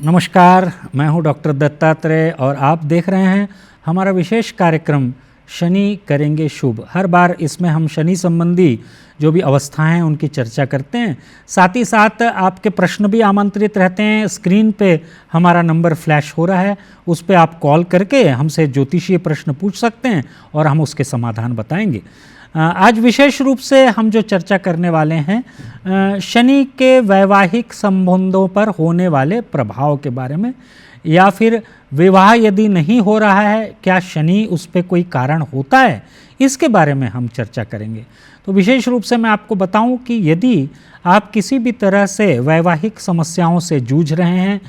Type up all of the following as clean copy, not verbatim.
नमस्कार, मैं हूं डॉक्टर दत्तात्रेय और आप देख रहे हैं हमारा विशेष कार्यक्रम शनि करेंगे शुभ। हर बार इसमें हम शनि संबंधी जो भी अवस्थाएं हैं उनकी चर्चा करते हैं। साथ ही साथ आपके प्रश्न भी आमंत्रित रहते हैं। स्क्रीन पे हमारा नंबर फ्लैश हो रहा है, उस पर आप कॉल करके हमसे ज्योतिषीय प्रश्न पूछ सकते हैं और हम उसके समाधान बताएंगे। आज विशेष रूप से हम जो चर्चा करने वाले हैं शनि के वैवाहिक संबंधों पर होने वाले प्रभाव के बारे में, या फिर विवाह यदि नहीं हो रहा है क्या शनि उस पर कोई कारण होता है, इसके बारे में हम चर्चा करेंगे। तो विशेष रूप से मैं आपको बताऊं कि यदि आप किसी भी तरह से वैवाहिक समस्याओं से जूझ रहे हैं,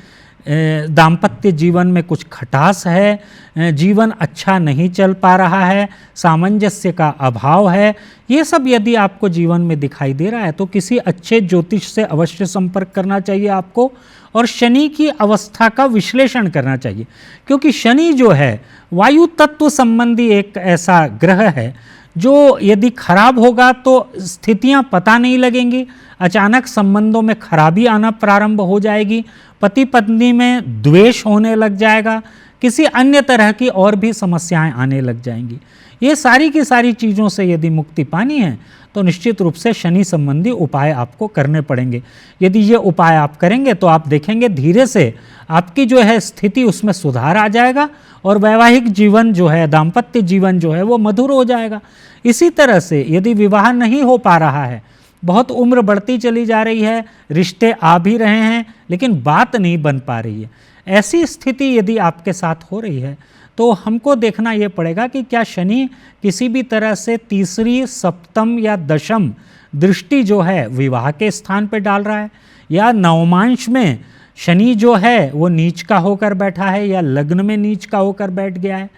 दाम्पत्य जीवन में कुछ खटास है, जीवन अच्छा नहीं चल पा रहा है, सामंजस्य का अभाव है, ये सब यदि आपको जीवन में दिखाई दे रहा है तो किसी अच्छे ज्योतिष से अवश्य संपर्क करना चाहिए आपको और शनि की अवस्था का विश्लेषण करना चाहिए। क्योंकि शनि जो है वायु तत्व संबंधी एक ऐसा ग्रह है जो यदि खराब होगा तो स्थितियां पता नहीं लगेंगी, अचानक संबंधों में खराबी आना प्रारंभ हो जाएगी, पति पत्नी में द्वेष होने लग जाएगा, किसी अन्य तरह की और भी समस्याएं आने लग जाएंगी। ये सारी की सारी चीज़ों से यदि मुक्ति पानी है तो निश्चित रूप से शनि संबंधी उपाय आपको करने पड़ेंगे। यदि ये उपाय आप करेंगे तो आप देखेंगे धीरे से आपकी जो है स्थिति उसमें सुधार आ जाएगा और वैवाहिक जीवन जो है, दाम्पत्य जीवन जो है वो मधुर हो जाएगा। इसी तरह से यदि विवाह नहीं हो पा रहा है, बहुत उम्र बढ़ती चली जा रही है, रिश्ते आ भी रहे हैं लेकिन बात नहीं बन पा रही है, ऐसी स्थिति यदि आपके साथ हो रही है तो हमको देखना ये पड़ेगा कि क्या शनि किसी भी तरह से तीसरी, सप्तम या दशम दृष्टि जो है विवाह के स्थान पर डाल रहा है, या नवमांश में शनि जो है वो नीच का होकर बैठा है या लग्न में नीच का होकर बैठ गया है।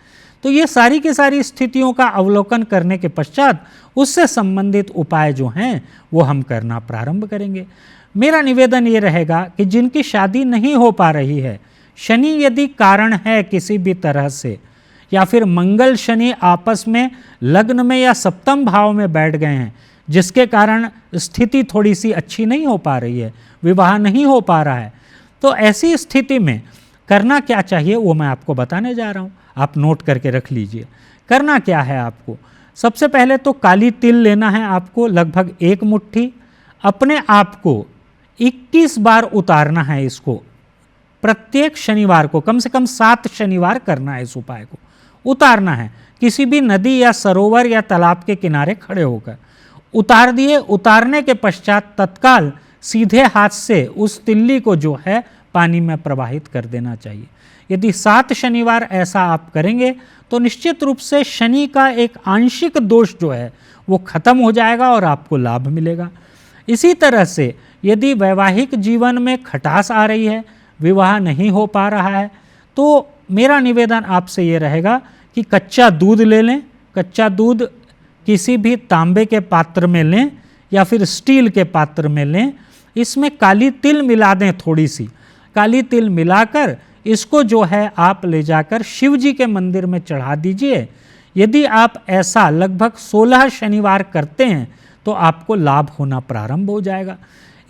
तो ये सारी की सारी स्थितियों का अवलोकन करने के पश्चात उससे संबंधित उपाय जो हैं वो हम करना प्रारंभ करेंगे। मेरा निवेदन ये रहेगा कि जिनकी शादी नहीं हो पा रही है, शनि यदि कारण है किसी भी तरह से, या फिर मंगल शनि आपस में लग्न में या सप्तम भाव में बैठ गए हैं जिसके कारण स्थिति थोड़ी सी अच्छी नहीं हो पा रही है, विवाह नहीं हो पा रहा है, तो ऐसी स्थिति में करना क्या चाहिए वो मैं आपको बताने जा रहा हूँ। आप नोट करके रख लीजिए। करना क्या है आपको, सबसे पहले तो काली तिल लेना है आपको, लगभग 1 मुट्ठी। अपने आप को 21 बार उतारना है, इसको प्रत्येक शनिवार को कम से कम 7 शनिवार करना है, इस उपाय को उतारना है। किसी भी नदी या सरोवर या तालाब के किनारे खड़े होकर उतार दिए। उतारने के पश्चात तत्काल सीधे हाथ से उस तिल्ली को जो है पानी में प्रवाहित कर देना चाहिए। यदि 7 शनिवार ऐसा आप करेंगे तो निश्चित रूप से शनि का एक आंशिक दोष जो है वो खत्म हो जाएगा और आपको लाभ मिलेगा। इसी तरह से यदि वैवाहिक जीवन में खटास आ रही है, विवाह नहीं हो पा रहा है, तो मेरा निवेदन आपसे ये रहेगा कि कच्चा दूध ले लें। कच्चा दूध किसी भी तांबे के पात्र में लें या फिर स्टील के पात्र में लें, इसमें काली तिल मिला दें, थोड़ी सी काली तिल मिलाकर इसको जो है आप ले जाकर शिव जी के मंदिर में चढ़ा दीजिए। यदि आप ऐसा लगभग 16 शनिवार करते हैं तो आपको लाभ होना प्रारंभ हो जाएगा।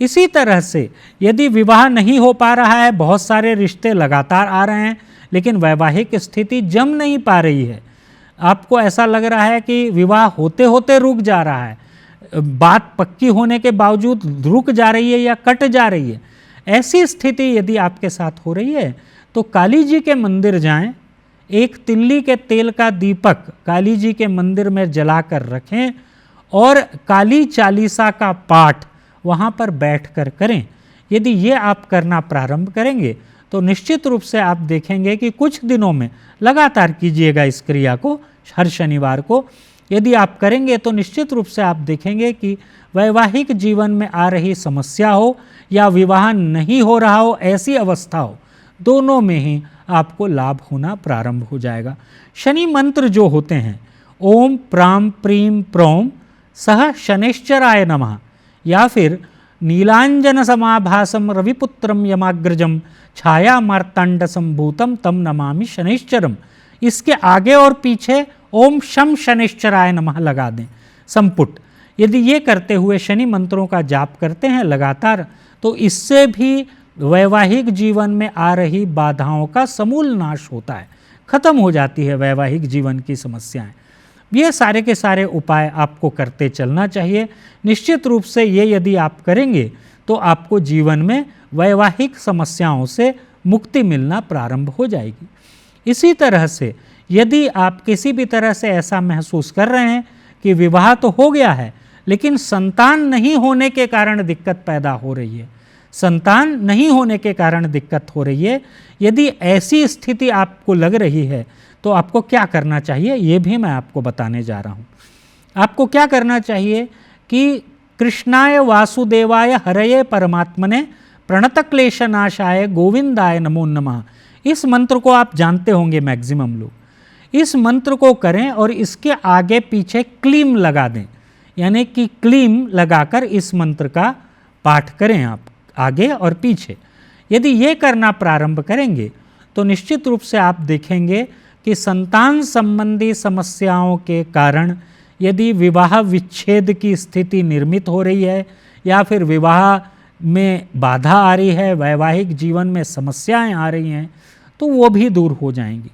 इसी तरह से यदि विवाह नहीं हो पा रहा है, बहुत सारे रिश्ते लगातार आ रहे हैं लेकिन वैवाहिक स्थिति जम नहीं पा रही है, आपको ऐसा लग रहा है कि विवाह होते होते रुक जा रहा है, बात पक्की होने के बावजूद रुक जा रही है या कट जा रही है, ऐसी स्थिति यदि आपके साथ हो रही है तो काली जी के मंदिर जाएं, एक तिल्ली के तेल का दीपक काली जी के मंदिर में जलाकर रखें और काली चालीसा का पाठ वहाँ पर बैठकर करें। यदि ये आप करना प्रारंभ करेंगे तो निश्चित रूप से आप देखेंगे कि कुछ दिनों में, लगातार कीजिएगा इस क्रिया को हर शनिवार को, यदि आप करेंगे तो निश्चित रूप से आप देखेंगे कि वैवाहिक जीवन में आ रही समस्या हो या विवाह नहीं हो रहा हो, ऐसी अवस्था हो, दोनों में ही आपको लाभ होना प्रारंभ हो जाएगा। शनि मंत्र जो होते हैं, ओम प्राम प्रीम प्रोम सह शनैश्चराय नमः, या फिर नीलांजन समाभासम रविपुत्रम यमाग्रजम छाया मार्तांड संभूतम तम नमामि शनैश्चरम, इसके आगे और पीछे ओम शम शनैश्चराय नमः लगा दें, संपुट। यदि ये करते हुए शनि मंत्रों का जाप करते हैं लगातार तो इससे भी वैवाहिक जीवन में आ रही बाधाओं का समूल नाश होता है, खत्म हो जाती है वैवाहिक जीवन की समस्याएं। ये सारे के सारे उपाय आपको करते चलना चाहिए। निश्चित रूप से ये यदि आप करेंगे तो आपको जीवन में वैवाहिक समस्याओं से मुक्ति मिलना प्रारंभ हो जाएगी। इसी तरह से यदि आप किसी भी तरह से ऐसा महसूस कर रहे हैं कि विवाह तो हो गया है लेकिन संतान नहीं होने के कारण दिक्कत पैदा हो रही है, संतान नहीं होने के कारण दिक्कत हो रही है, यदि ऐसी स्थिति आपको लग रही है तो आपको क्या करना चाहिए ये भी मैं आपको बताने जा रहा हूँ। आपको क्या करना चाहिए कि कृष्णाय वासुदेवाय हरये परमात्मने प्रणतक्लेशनाशाय गोविंदाय नमो नमः, इस मंत्र को आप जानते होंगे मैक्सिमम लोग। इस मंत्र को करें और इसके आगे पीछे क्लीम लगा दें, यानी कि क्लीम लगाकर इस मंत्र का पाठ करें आप आगे और पीछे। यदि ये करना प्रारंभ करेंगे तो निश्चित रूप से आप देखेंगे कि संतान संबंधी समस्याओं के कारण यदि विवाह विच्छेद की स्थिति निर्मित हो रही है या फिर विवाह में बाधा आ रही है, वैवाहिक जीवन में समस्याएं आ रही हैं, तो वो भी दूर हो जाएंगी।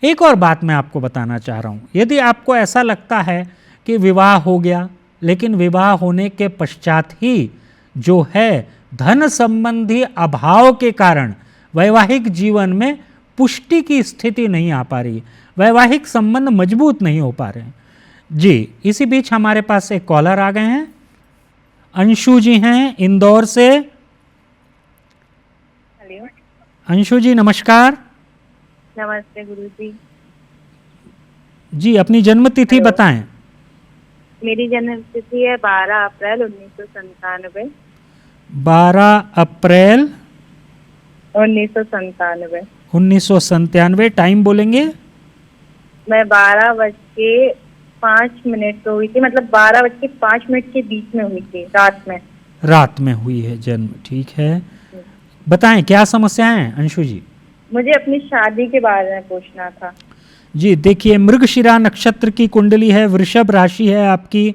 एक और बात मैं आपको बताना चाह रहा हूँ, यदि आपको ऐसा लगता है कि विवाह हो गया लेकिन विवाह होने के पश्चात ही जो है धन संबंधी अभाव के कारण वैवाहिक जीवन में पुष्टि की स्थिति नहीं आ पा रही, वैवाहिक संबंध मजबूत नहीं हो पा रहे हैं जी, इसी बीच हमारे पास एक कॉलर आ गए हैं। अंशु जी हैं इंदौर से। हेलो, अंशु जी नमस्कार। नमस्ते गुरुजी। जी अपनी जन्म तिथि हेलो। बताएं। मेरी जन्म तिथि है 12 अप्रैल 1997। 12 अप्रैल 1997। 1997। टाइम बोलेंगे? मैं 12:05 पे हुई थी, मतलब 12:05 के बीच में हुई थी, रात में हुई है जन्म, ठीक है। बताएं क्या समस्या है अंशु जी? मुझे अपनी शादी के बारे में पूछना था। जी देखिए, मृगशिरा नक्षत्र की कुंडली है, वृषभ राशि है आपकी।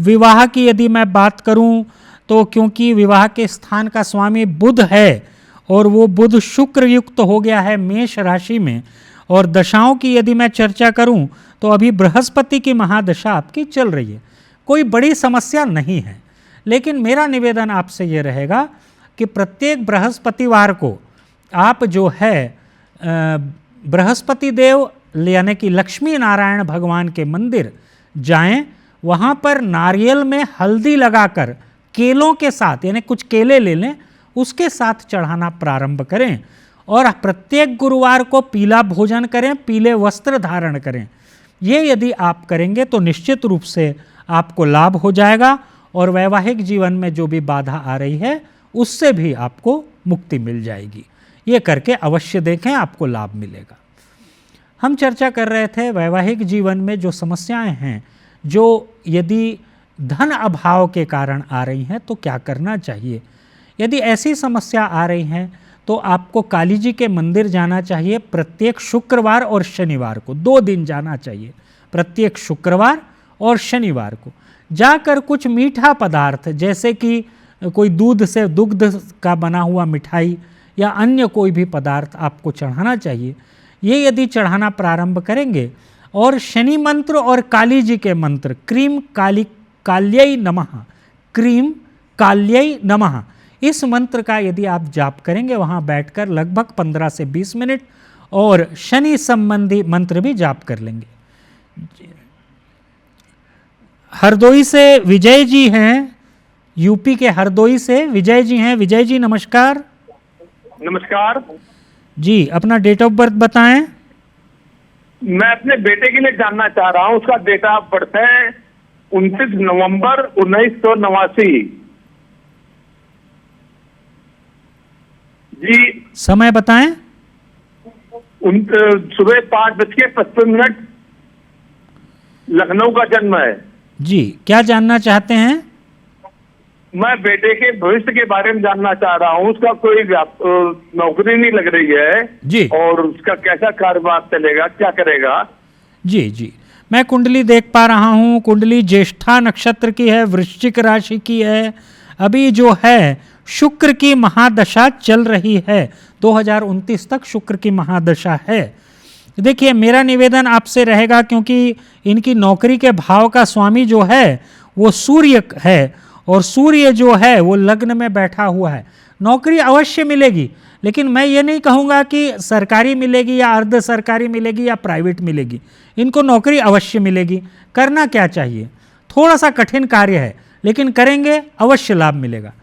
विवाह की यदि मैं बात करूं तो क्योंकि विवाह के स्थान का स्वामी बुध है और वो बुध शुक्र युक्त हो गया है मेष राशि में, और दशाओं की यदि मैं चर्चा करूं तो अभी बृहस्पति की महादशा आपकी चल रही है। कोई बड़ी समस्या नहीं है, लेकिन मेरा निवेदन आपसे ये रहेगा कि प्रत्येक बृहस्पतिवार को आप जो है बृहस्पति देव यानी कि लक्ष्मी नारायण भगवान के मंदिर जाएं, वहाँ पर नारियल में हल्दी लगाकर केलों के साथ, यानी कुछ केले ले लें, उसके साथ चढ़ाना प्रारंभ करें और प्रत्येक गुरुवार को पीला भोजन करें, पीले वस्त्र धारण करें। ये यदि आप करेंगे तो निश्चित रूप से आपको लाभ हो जाएगा और वैवाहिक जीवन में जो भी बाधा आ रही है उससे भी आपको मुक्ति मिल जाएगी। ये करके अवश्य देखें, आपको लाभ मिलेगा। हम चर्चा कर रहे थे वैवाहिक जीवन में जो समस्याएं हैं, जो यदि धन अभाव के कारण आ रही हैं तो क्या करना चाहिए। यदि ऐसी समस्या आ रही हैं तो आपको काली जी के मंदिर जाना चाहिए प्रत्येक शुक्रवार और शनिवार को, 2 दिन जाना चाहिए, प्रत्येक शुक्रवार और शनिवार को जाकर कुछ मीठा पदार्थ जैसे कि कोई दूध से दुग्ध का बना हुआ मिठाई या अन्य कोई भी पदार्थ आपको चढ़ाना चाहिए। ये यदि चढ़ाना प्रारंभ करेंगे और शनि मंत्र और काली जी के मंत्र क्रीम काल्यै नमः, क्रीम काल्यै नमः, इस मंत्र का यदि आप जाप करेंगे वहाँ बैठकर लगभग 15 से 20 मिनट, और शनि संबंधी मंत्र भी जाप कर लेंगे। हरदोई से विजय जी हैं, यूपी के हरदोई से विजय जी हैं। विजय जी नमस्कार। नमस्कार जी, अपना डेट ऑफ बर्थ बताएं। मैं अपने बेटे के लिए जानना चाह रहा हूँ, उसका डेट ऑफ बर्थ है 29 नवंबर 1989। जी समय बताएं। सुबह 5:55 लखनऊ का जन्म है। जी, क्या जानना चाहते हैं? मैं बेटे के भविष्य के बारे में जानना चाह रहा हूँ। उसका कोई नौकरी नहीं लग रही है जी, और उसका कैसा कारोबार चलेगा, क्या करेगा? जी जी, मैं कुंडली देख पा रहा हूँ। कुंडली ज्येष्ठा नक्षत्र की है, वृश्चिक राशि की है। अभी जो है शुक्र की महादशा चल रही है, 2029 तक शुक्र की महादशा है। देखिए मेरा निवेदन आपसे रहेगा, क्योंकि इनकी नौकरी के भाव का स्वामी जो है वो सूर्य है, और सूर्य जो है वो लग्न में बैठा हुआ है। नौकरी अवश्य मिलेगी, लेकिन मैं ये नहीं कहूँगा कि सरकारी मिलेगी या अर्ध सरकारी मिलेगी या प्राइवेट मिलेगी। इनको नौकरी अवश्य मिलेगी। करना क्या चाहिए, थोड़ा सा कठिन कार्य है, लेकिन करेंगे अवश्य लाभ मिलेगा।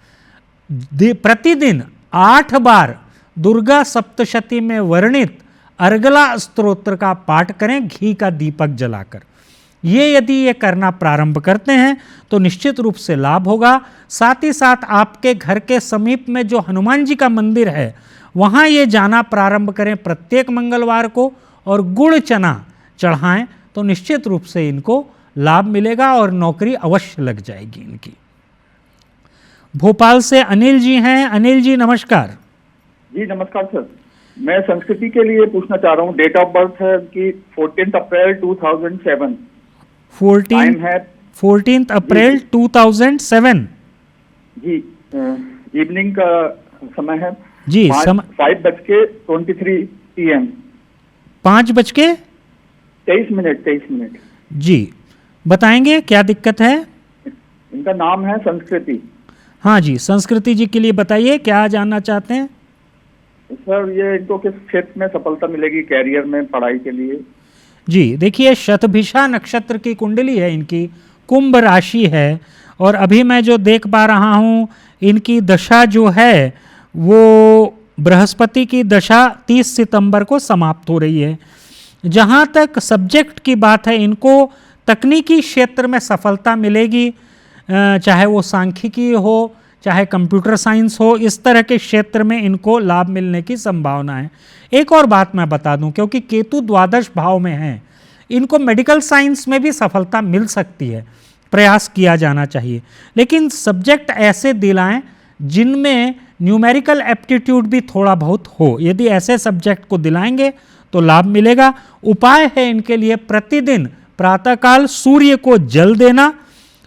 प्रतिदिन 8 बार दुर्गा सप्तशती में वर्णित अर्गला स्तोत्र का पाठ करें घी का दीपक जलाकर। ये यदि ये करना प्रारंभ करते हैं तो निश्चित रूप से लाभ होगा। साथ ही साथ आपके घर के समीप में जो हनुमान जी का मंदिर है वहाँ ये जाना प्रारंभ करें प्रत्येक मंगलवार को, और गुड़ चना चढ़ाएं तो निश्चित रूप से इनको लाभ मिलेगा और नौकरी अवश्य लग जाएगी इनकी। भोपाल से अनिल जी हैं। अनिल जी नमस्कार। जी नमस्कार सर, मैं संस्कृति के लिए पूछना चाह रहा हूँ। डेट ऑफ बर्थ है कि 14 अप्रैल 2007। 14 अप्रैल 2007 जी। इवनिंग का समय है जी, 5:23 PM। 5:23 जी। बताएंगे क्या दिक्कत है? इनका नाम है संस्कृति। हाँ जी, संस्कृति जी के लिए बताइए क्या जानना चाहते हैं? सर ये इनको किस क्षेत्र में सफलता मिलेगी कैरियर में, पढ़ाई के लिए? जी देखिए, शतभिषा नक्षत्र की कुंडली है इनकी, कुंभ राशि है, और अभी मैं जो देख पा रहा हूँ इनकी दशा जो है वो बृहस्पति की दशा 30 सितंबर को समाप्त हो रही है। जहाँ तक सब्जेक्ट की बात है, इनको तकनीकी क्षेत्र में सफलता मिलेगी, चाहे वो सांख्यिकी हो, चाहे कंप्यूटर साइंस हो, इस तरह के क्षेत्र में इनको लाभ मिलने की संभावना है। एक और बात मैं बता दूं, क्योंकि केतु द्वादश भाव में है, इनको मेडिकल साइंस में भी सफलता मिल सकती है, प्रयास किया जाना चाहिए। लेकिन सब्जेक्ट ऐसे दिलाएं जिनमें न्यूमेरिकल एप्टीट्यूड भी थोड़ा बहुत हो। यदि ऐसे सब्जेक्ट को दिलाएंगे तो लाभ मिलेगा। उपाय है इनके लिए प्रतिदिन प्रातःकाल सूर्य को जल देना,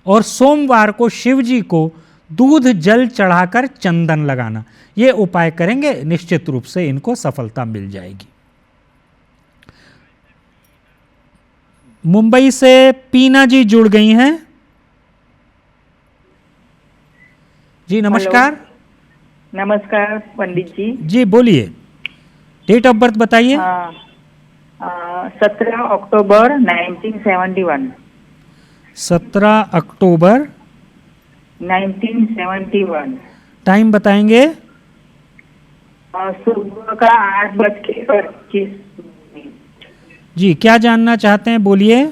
और सोमवार को शिव जी को दूध जल चढ़ाकर चंदन लगाना। ये उपाय करेंगे निश्चित रूप से इनको सफलता मिल जाएगी। मुंबई से पीना जी जुड़ गई हैं। जी नमस्कार। नमस्कार पंडित जी। जी बोलिए, डेट ऑफ बर्थ बताइए। 17 अक्टूबर 1971। 17 अक्टूबर 1971। टाइम बताएंगे? सुबह का 8:25। जी क्या जानना चाहते हैं, बोलिए।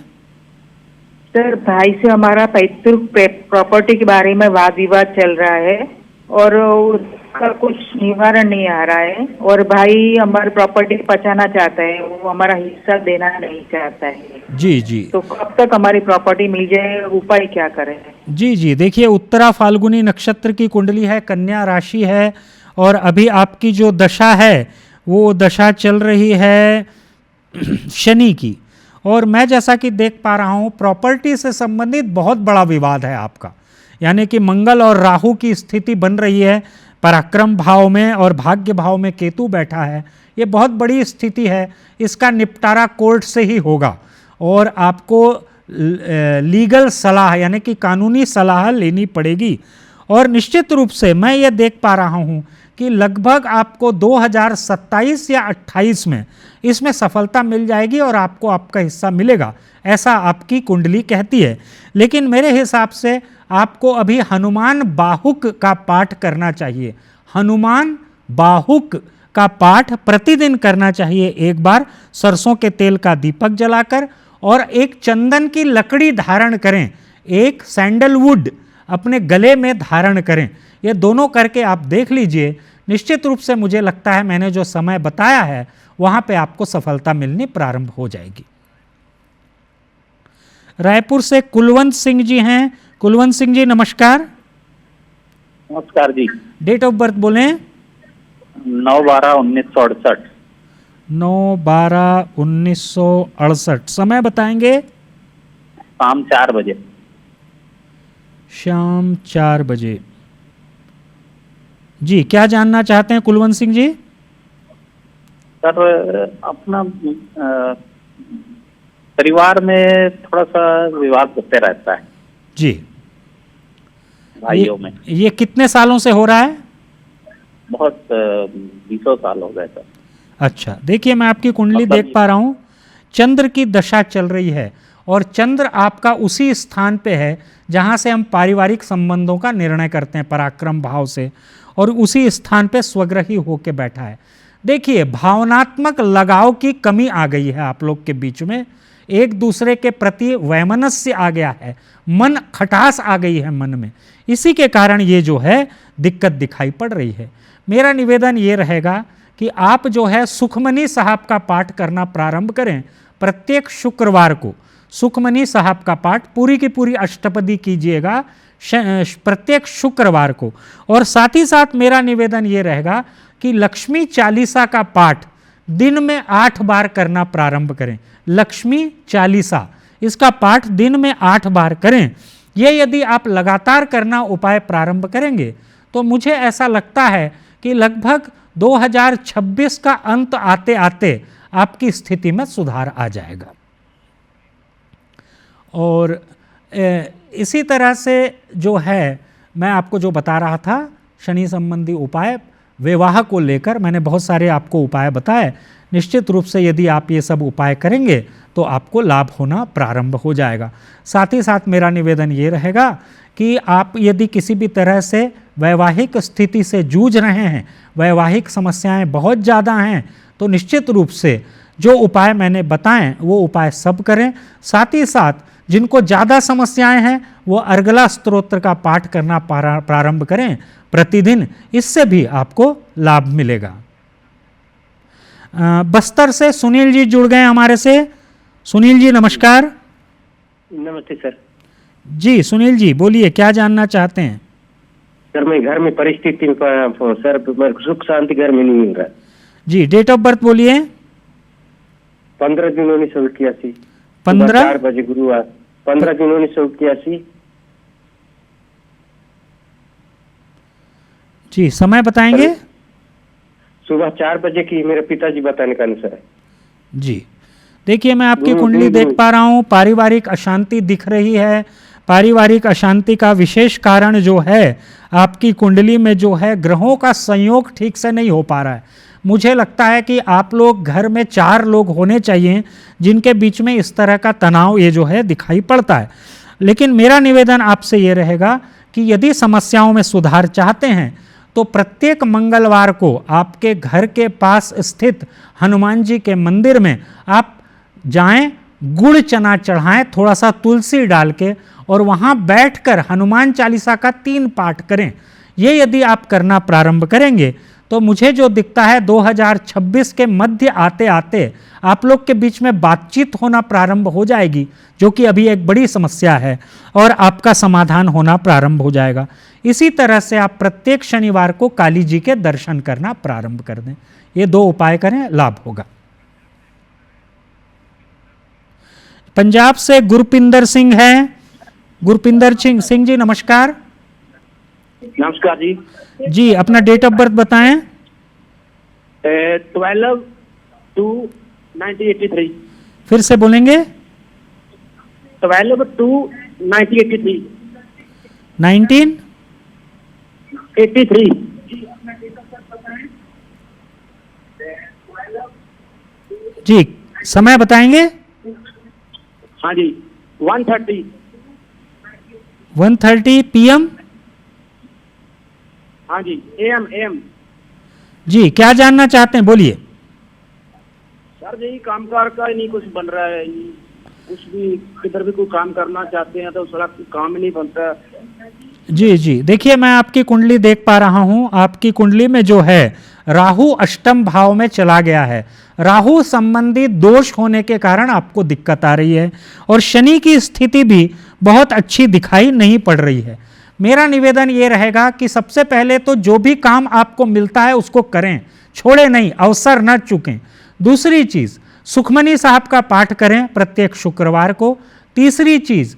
सर भाई से हमारा पैतृक प्रॉपर्टी के बारे में वाद विवाद चल रहा है, और उसका कुछ निवारण नहीं आ रहा है, और भाई हमारी प्रॉपर्टी बचाना चाहता है, वो हमारा हिस्सा देना नहीं चाहता है। जी जी। तो कब तक हमारी प्रॉपर्टी मिल जाए, उपाय क्या करें? जी जी देखिए, उत्तरा फाल्गुनी नक्षत्र की कुंडली है, कन्या राशि है, और अभी आपकी जो दशा है वो दशा चल रही है शनि की। और मैं जैसा कि देख पा रहा हूँ प्रॉपर्टी से संबंधित बहुत बड़ा विवाद है आपका, यानी कि मंगल और राहु की स्थिति बन रही है पराक्रम भाव में, और भाग्य भाव में केतु बैठा है। ये बहुत बड़ी स्थिति है, इसका निपटारा कोर्ट से ही होगा, और आपको लीगल सलाह यानी कि कानूनी सलाह लेनी पड़ेगी। और निश्चित रूप से मैं ये देख पा रहा हूँ कि लगभग आपको 2027 या 28 में इसमें सफलता मिल जाएगी और आपको आपका हिस्सा मिलेगा, ऐसा आपकी कुंडली कहती है। लेकिन मेरे हिसाब से आपको अभी हनुमान बाहुक का पाठ करना चाहिए। हनुमान बाहुक का पाठ प्रतिदिन करना चाहिए, एक बार सरसों के तेल का दीपक जलाकर, और एक चंदन की लकड़ी धारण करें, एक सैंडलवुड अपने गले में धारण करें। ये दोनों करके आप देख लीजिए, निश्चित रूप से मुझे लगता है मैंने जो समय बताया है वहां पे आपको सफलता मिलनी प्रारंभ हो जाएगी। रायपुर से कुलवंत सिंह जी हैं। कुलवंत सिंह जी नमस्कार। नमस्कार जी। डेट ऑफ बर्थ बोलें। 9/12/1968। 9/12/1968। समय बताएंगे? शाम 4 बजे। शाम 4 बजे। जी, क्या जानना चाहते हैं कुलवंत सिंह जी? सर अपना परिवार में थोड़ा सा विवाद होते रहता है जी, भाइयों में। ये कितने सालों से हो रहा है? बहुत 20 साल हो गए सर। अच्छा, देखिए मैं आपकी कुंडली मतलब देख पा रहा हूँ, चंद्र की दशा चल रही है और चंद्र आपका उसी स्थान पे है जहाँ से हम पारिवारिक संबंधों का निर्णय करते हैं पराक्रम भाव से, और उसी स्थान पे स्वग्रही होके बैठा है। देखिए भावनात्मक लगाव की कमी आ गई है आप लोग के बीच में, एक दूसरे के प्रति वैमनस्य आ गया है, मन खटास आ गई है मन में, इसी के कारण ये जो है दिक्कत दिखाई पड़ रही है। मेरा निवेदन ये रहेगा कि आप जो है सुखमनी साहब का पाठ करना प्रारंभ करें प्रत्येक शुक्रवार को। सुखमनी साहब का पाठ पूरी की पूरी अष्टपदी कीजिएगा प्रत्येक शुक्रवार को। और साथ ही साथ मेरा निवेदन ये रहेगा कि लक्ष्मी चालीसा का पाठ दिन में 8 बार करना प्रारंभ करें। लक्ष्मी चालीसा इसका पाठ दिन में 8 बार करें। ये यदि आप लगातार करना उपाय प्रारंभ करेंगे तो मुझे ऐसा लगता है कि लगभग 2026 का अंत आते आते आपकी स्थिति में सुधार आ जाएगा। और इसी तरह से जो है मैं आपको जो बता रहा था शनि संबंधी उपाय विवाह को लेकर मैंने बहुत सारे आपको उपाय बताए। निश्चित रूप से यदि आप ये सब उपाय करेंगे तो आपको लाभ होना प्रारंभ हो जाएगा। साथ ही साथ मेरा निवेदन ये रहेगा कि आप यदि किसी भी तरह से वैवाहिक स्थिति से जूझ रहे हैं, वैवाहिक समस्याएं बहुत ज़्यादा हैं, तो निश्चित रूप से जो उपाय मैंने बताएं वो उपाय सब करें। साथ ही साथ जिनको ज़्यादा समस्याएं हैं वो अर्गला स्तोत्र का पाठ करना प्रारंभ करें प्रतिदिन, इससे भी आपको लाभ मिलेगा। बस्तर से सुनील जी जुड़ गए हमारे से। सुनील जी नमस्कार। नमस्ते सर। जी सुनील जी बोलिए, क्या जानना चाहते हैं? सर मैं घर में परिस्थिति सर सुख शांति घर में नहीं मिल रहा। जी डेट ऑफ बर्थ बोलिए। 15 जून 1981। 4 बजे गुरुवार। 15 जून 1981। जी समय बताएंगे? सुबह 4 बजे की मेरे पिताजी बताने का अनुसार है। जी देखिए मैं आपकी कुंडली देख पा रहा हूँ, पारिवारिक अशांति दिख रही है। पारिवारिक अशांति का विशेष कारण जो है आपकी कुंडली में जो है ग्रहों का संयोग ठीक से नहीं हो पा रहा है। मुझे लगता है कि आप लोग घर में 4 लोग होने चाहिए जिनके बीच में इस तरह का तनाव ये जो है दिखाई पड़ता है। लेकिन मेरा निवेदन आपसे ये रहेगा कि यदि समस्याओं में सुधार चाहते हैं तो प्रत्येक मंगलवार को आपके घर के पास स्थित हनुमान जी के मंदिर में आप जाएं, गुड़ चना चढ़ाएं थोड़ा सा तुलसी डाल के, और वहाँ बैठकर हनुमान चालीसा का 3 पाठ करें। ये यदि आप करना प्रारंभ करेंगे तो मुझे जो दिखता है 2026 के मध्य आते आते आप लोग के बीच में बातचीत होना प्रारंभ हो जाएगी, जो कि अभी एक बड़ी समस्या है, और आपका समाधान होना प्रारंभ हो जाएगा। इसी तरह से आप प्रत्येक शनिवार को काली जी के दर्शन करना प्रारंभ कर दें। ये 2 उपाय करें, लाभ होगा। पंजाब से गुरपिंदर सिंह हैं। गुरपिंदर सिंह जी नमस्कार। नमस्कार जी। जी अपना डेट ऑफ बर्थ बताएं। 12/2/1983। फिर से बोलेंगे। 12/2/1983। 1983। जी समय बताएंगे। हाँ जी 1:30। 1:30 PM। हाँ जी AM। जी क्या जानना चाहते हैं, बोलिए। सर जी कामकाज का ही नहीं कुछ बन रहा है, कुछ भी किधर भी कोई काम करना चाहते हैं तो सड़क काम ही नहीं बनता। जी देखिए मैं आपकी कुंडली देख पा रहा हूं। आपकी कुंडली में जो है राहु अष्टम भाव में चला गया है। राहु संबंधी दोष होने के कारण आपको दिक्कत आ रही है, और शनि की स्थिति भी बहुत अच्छी दिखाई नहीं पड़ रही है। मेरा निवेदन ये रहेगा कि सबसे पहले तो जो भी काम आपको मिलता है उसको करें, छोड़े नहीं, अवसर न चूकें। दूसरी चीज़ सुखमनी साहब का पाठ करें प्रत्येक शुक्रवार को। तीसरी चीज़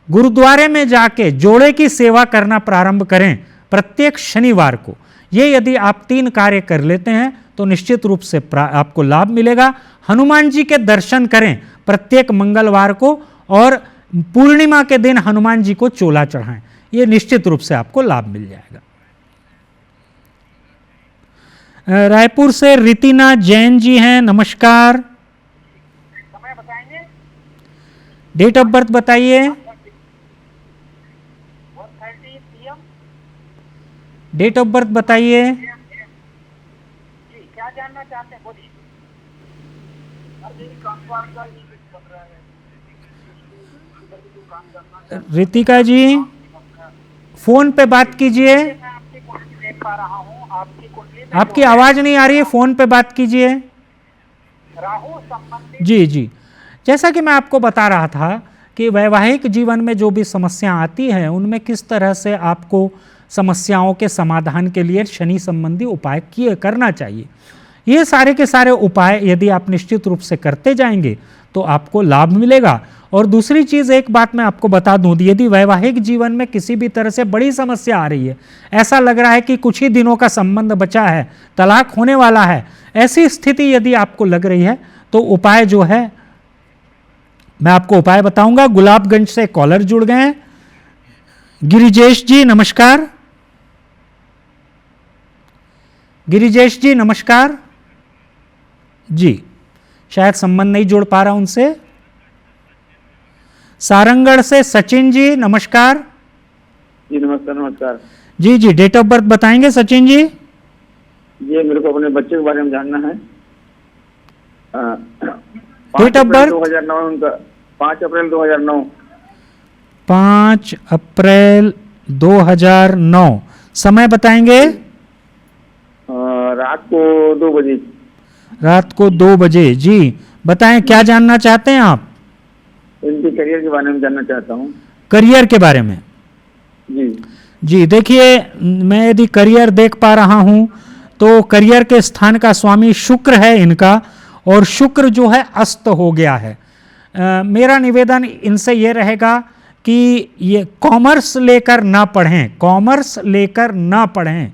गुरुद्वारे में जाके जोड़े की सेवा करना प्रारंभ करें प्रत्येक शनिवार को। ये यदि आप 3 कार्य कर लेते हैं तो निश्चित रूप से आपको लाभ मिलेगा। हनुमान जी के दर्शन करें प्रत्येक मंगलवार को, और पूर्णिमा के दिन हनुमान जी को चोला चढ़ाएं, ये निश्चित रूप से आपको लाभ मिल जाएगा। रायपुर से रितिना जैन जी हैं, नमस्कार। समय बताएंगे, डेट ऑफ बर्थ बताइए। 1:30 PM। डेट ऑफ बर्थ बताइए। जी, क्या जानना चाहते हैं, बोलिए। रितिका जी फोन पे बात कीजिए, मैं आपकी कुंडली देख पा रहा हूँ, आपकी कुंडली में आपकी आवाज नहीं आ रही है, फोन पे बात कीजिए। राहु संबंधी जी जी, जैसा कि मैं आपको बता रहा था कि वैवाहिक जीवन में जो भी समस्या आती है उनमें किस तरह से आपको समस्याओं के समाधान के लिए शनि संबंधी उपाय करना चाहिए। ये सारे के सारे उपाय यदि आप निश्चित रूप से करते जाएंगे तो आपको लाभ मिलेगा। और दूसरी चीज़, एक बात मैं आपको बता दूं, यदि वैवाहिक जीवन में किसी भी तरह से बड़ी समस्या आ रही है, ऐसा लग रहा है कि कुछ ही दिनों का संबंध बचा है, तलाक होने वाला है, ऐसी स्थिति यदि आपको लग रही है तो उपाय जो है मैं आपको उपाय बताऊंगा। गुलाबगंज से कॉलर जुड़ गए हैं, गिरिजेश जी नमस्कार। गिरिजेश जी नमस्कार। जी, शायद संबंध नहीं जोड़ पा रहा उनसे। सारंगढ़ से सचिन जी नमस्कार। जी नमस्कार। नमस्कार जी जी, डेट ऑफ बर्थ बताएंगे सचिन जी। ये मेरे को अपने बच्चे के बारे में जानना है। डेट ऑफ बर्थ 2009 उनका, 5 अप्रैल 2009। 5 अप्रैल 2009। समय बताएंगे। रात को 2 बजे। रात को 2 बजे। जी बताएं, क्या जानना चाहते हैं आप? इनके करियर के बारे में जानना चाहता हूँ। करियर के बारे में? जी जी, देखिए मैं यदि करियर देख पा रहा हूं तो करियर के स्थान का स्वामी शुक्र है इनका, और शुक्र जो है अस्त हो गया है। मेरा निवेदन इनसे ये रहेगा कि ये कॉमर्स लेकर ना पढ़ें, कॉमर्स लेकर ना पढ़ें।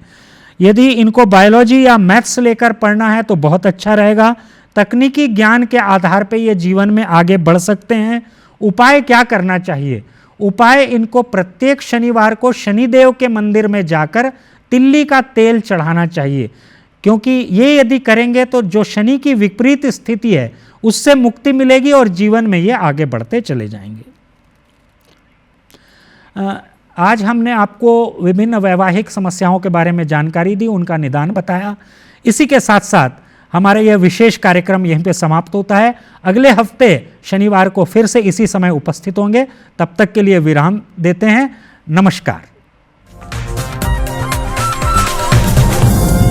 यदि इनको बायोलॉजी या मैथ्स लेकर पढ़ना है तो बहुत अच्छा रहेगा। तकनीकी ज्ञान के आधार पर ये जीवन में आगे बढ़ सकते हैं। उपाय क्या करना चाहिए? उपाय इनको प्रत्येक शनिवार को शनिदेव के मंदिर में जाकर तिल्ली का तेल चढ़ाना चाहिए, क्योंकि ये यदि करेंगे तो जो शनि की विपरीत स्थिति है उससे मुक्ति मिलेगी और जीवन में ये आगे बढ़ते चले जाएंगे। आज हमने आपको विभिन्न वैवाहिक समस्याओं के बारे में जानकारी दी, उनका निदान बताया। इसी के साथ साथ हमारा यह विशेष कार्यक्रम यहीं पे समाप्त होता है। अगले हफ्ते शनिवार को फिर से इसी समय उपस्थित होंगे। तब तक के लिए विराम देते हैं। नमस्कार।